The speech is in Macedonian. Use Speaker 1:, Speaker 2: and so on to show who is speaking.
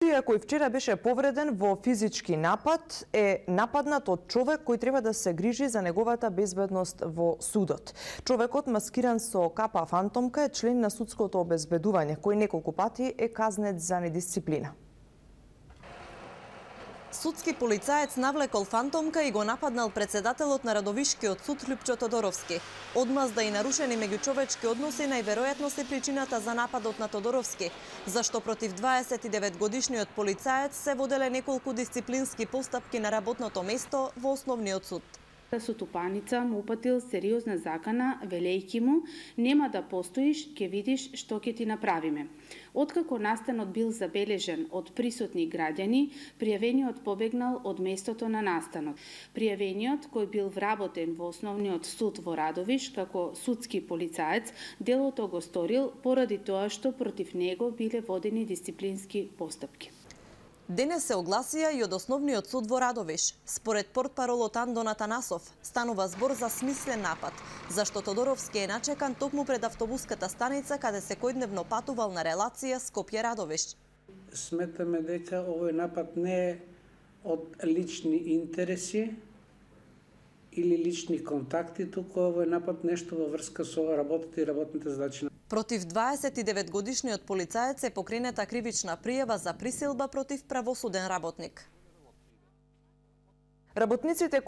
Speaker 1: Судија кој вчера беше повреден во физички напад е нападнат од човек кој треба да се грижи за неговата безбедност во судот. Човекот маскиран со капа фантомка е член на судското обезбедување, кој неколку пати е казнет за недисциплина.
Speaker 2: Судски полицаец навлекол фантомка и го нападнал председателот на Радовишкиот суд Љупчо Тодоровски. Одмазда и нарушени меѓучовечки односи најверојатно се причината за нападот на Тодоровски, зашто против 29-годишниот полицаец се воделе неколку дисциплински постапки на работното место во Основниот суд.
Speaker 3: Сутупаница му упатил сериозна закана, велејки му: нема да постоиш, ќе видиш што ќе ти направиме. Откако настанот бил забележен од присутни граѓани, пријавениот побегнал од местото на настанот. Пријавениот, кој бил вработен во Основниот суд во Радовиш како судски полицаец, делото го сторил поради тоа што против него биле водени дисциплински постапки.
Speaker 2: Денес се огласија и од Основниот суд во Радовиш. Според портпаролот Андон Атанасов, станува збор за смислен напад, зашто Тодоровски е начекан токму пред автобуската станица каде секојдневно патувал на релација Скопје-Радовиш.
Speaker 4: Сметаме дека овој напад не е од лични интереси или лични контакти, туку овој напад нешто во врска со работата и работните задачи.
Speaker 2: Против 29-годишниот полицаец е покренета кривична пријава за присилба против правосуден работник.
Speaker 1: Работниците кои